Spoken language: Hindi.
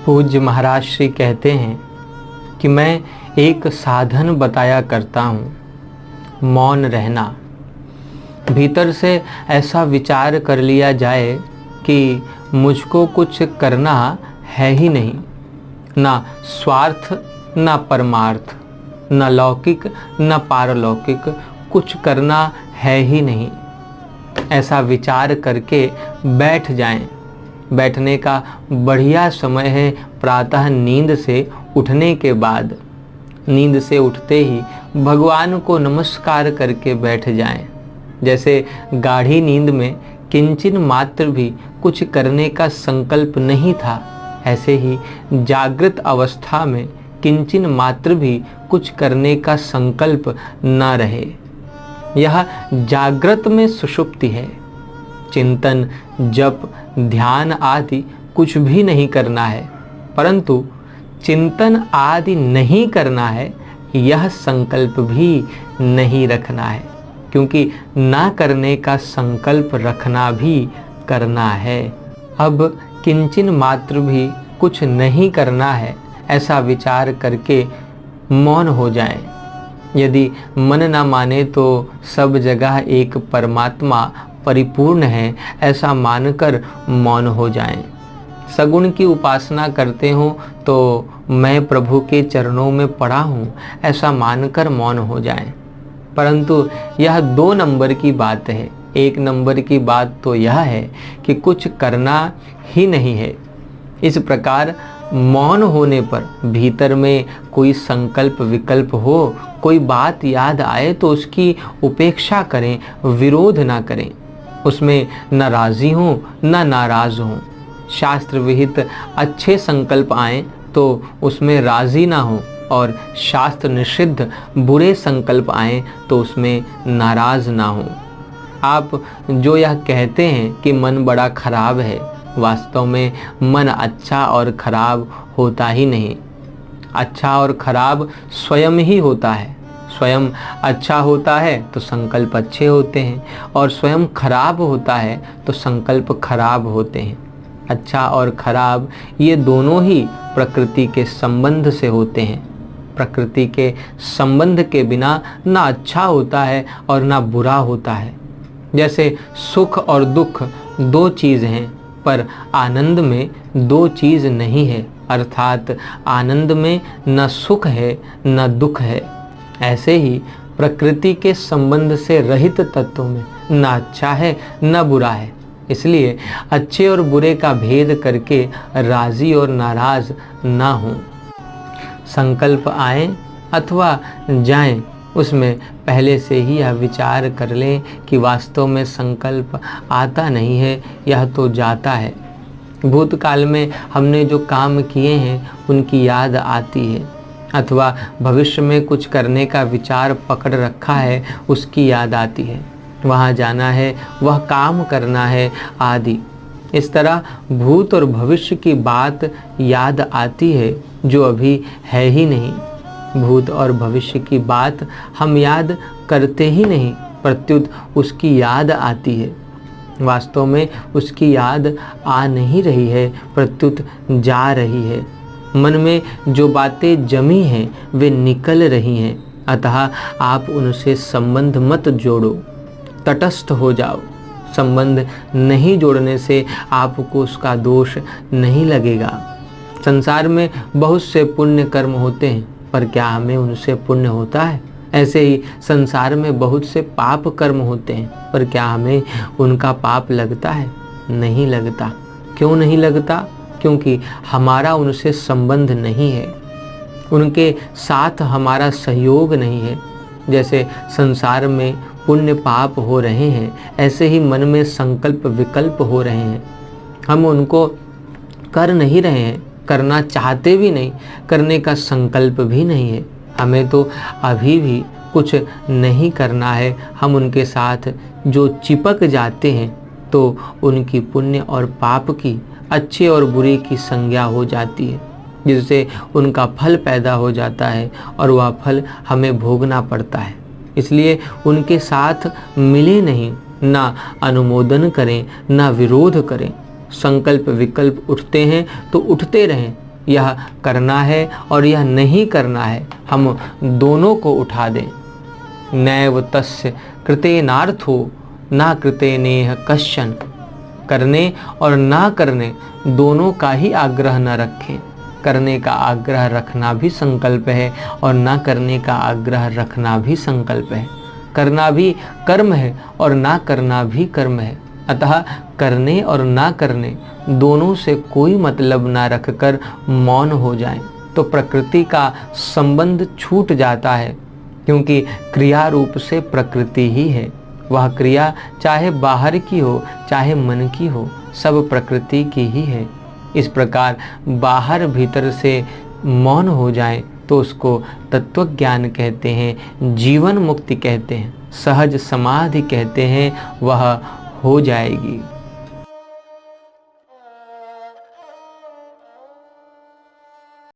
पूज्य महाराज श्री कहते हैं कि मैं एक साधन बताया करता हूँ, मौन रहना। भीतर से ऐसा विचार कर लिया जाए कि मुझको कुछ करना है ही नहीं, ना स्वार्थ ना परमार्थ, न लौकिक न पारलौकिक, कुछ करना है ही नहीं। ऐसा विचार करके बैठ जाएं। बैठने का बढ़िया समय है प्रातः नींद से उठने के बाद। नींद से उठते ही भगवान को नमस्कार करके बैठ जाएं। जैसे गाढ़ी नींद में किंचिन मात्र भी कुछ करने का संकल्प नहीं था, ऐसे ही जागृत अवस्था में किंचिन मात्र भी कुछ करने का संकल्प न रहे। यह जागृत में सुषुप्ति है। चिंतन, जप, ध्यान आदि कुछ भी नहीं करना है, परंतु चिंतन आदि नहीं करना है, यह संकल्प भी नहीं रखना है, क्योंकि ना करने का संकल्प रखना भी करना है। अब किंचिन मात्र भी कुछ नहीं करना है, ऐसा विचार करके मौन हो जाए। यदि मन ना माने तो सब जगह एक परमात्मा परिपूर्ण है, ऐसा मानकर मौन हो जाएं। सगुण की उपासना करते हो तो मैं प्रभु के चरणों में पड़ा हूँ, ऐसा मानकर मौन हो जाएं। परंतु यह 2 नंबर की बात है। 1 नंबर की बात तो यह है कि कुछ करना ही नहीं है। इस प्रकार मौन होने पर भीतर में कोई संकल्प विकल्प हो, कोई बात याद आए तो उसकी उपेक्षा करें, विरोध ना करें। उसमें न राजी हों न नाराज हों। शास्त्र विहित अच्छे संकल्प आएं तो उसमें राजी ना हो, और शास्त्र निषिद्ध बुरे संकल्प आएं तो उसमें नाराज ना हो। आप जो यह कहते हैं कि मन बड़ा खराब है, वास्तव में मन अच्छा और खराब होता ही नहीं। अच्छा और खराब स्वयं ही होता है। स्वयं अच्छा होता है तो संकल्प अच्छे होते हैं, और स्वयं खराब होता है तो संकल्प खराब होते हैं। अच्छा और खराब ये दोनों ही प्रकृति के संबंध से होते हैं। प्रकृति के संबंध के बिना ना अच्छा होता है और ना बुरा होता है। जैसे सुख और दुख 2 चीज़ हैं, पर आनंद में 2 चीज़ नहीं है, अर्थात आनंद में न सुख है न दुख है। ऐसे ही प्रकृति के संबंध से रहित तत्व में न अच्छा है न बुरा है। इसलिए अच्छे और बुरे का भेद करके राजी और नाराज ना हों। संकल्प आए अथवा जाएं, उसमें पहले से ही यह विचार कर लें कि वास्तव में संकल्प आता नहीं है, यह तो जाता है। भूतकाल में हमने जो काम किए हैं उनकी याद आती है, अथवा भविष्य में कुछ करने का विचार पकड़ रखा है उसकी याद आती है। वहाँ जाना है, वह काम करना है आदि। इस तरह भूत और भविष्य की बात याद आती है जो अभी है ही नहीं। भूत और भविष्य की बात हम याद करते ही नहीं, प्रत्युत उसकी याद आती है। वास्तव में उसकी याद आ नहीं रही है, प्रत्युत जा रही है। मन में जो बातें जमी हैं वे निकल रही हैं, अतः आप उनसे संबंध मत जोड़ो, तटस्थ हो जाओ। संबंध नहीं जोड़ने से आपको उसका दोष नहीं लगेगा। संसार में बहुत से पुण्य कर्म होते हैं, पर क्या हमें उनसे पुण्य होता है? ऐसे ही संसार में बहुत से पाप कर्म होते हैं, पर क्या हमें उनका पाप लगता है? नहीं लगता। क्यों नहीं लगता? क्योंकि हमारा उनसे संबंध नहीं है, उनके साथ हमारा सहयोग नहीं है। जैसे संसार में पुण्य पाप हो रहे हैं, ऐसे ही मन में संकल्प विकल्प हो रहे हैं। हम उनको कर नहीं रहे हैं, करना चाहते भी नहीं, करने का संकल्प भी नहीं है। हमें तो अभी भी कुछ नहीं करना है। हम उनके साथ जो चिपक जाते हैं तो उनकी पुण्य और पाप की, अच्छे और बुरे की संज्ञा हो जाती है, जिससे उनका फल पैदा हो जाता है और वह फल हमें भोगना पड़ता है। इसलिए उनके साथ मिले नहीं, ना अनुमोदन करें ना विरोध करें। संकल्प विकल्प उठते हैं तो उठते रहें, यह करना है और यह नहीं करना है, हम दोनों को उठा दें। नैव तस्य कृतेनार्थो ना कृतेनेह कश्चन। करने और ना करने दोनों का ही आग्रह न रखें। करने का आग्रह रखना भी संकल्प है और ना करने का आग्रह रखना भी संकल्प है। करना भी कर्म है और ना करना भी कर्म है। अतः करने और ना करने दोनों से कोई मतलब ना रखकर मौन हो जाएं तो प्रकृति का संबंध छूट जाता है, क्योंकि क्रिया रूप से प्रकृति ही है। वह क्रिया चाहे बाहर की हो चाहे मन की हो, सब प्रकृति की ही है। इस प्रकार बाहर भीतर से मौन हो जाए तो उसको तत्वज्ञान कहते हैं, जीवन मुक्ति कहते हैं, सहज समाधि कहते हैं, वह हो जाएगी।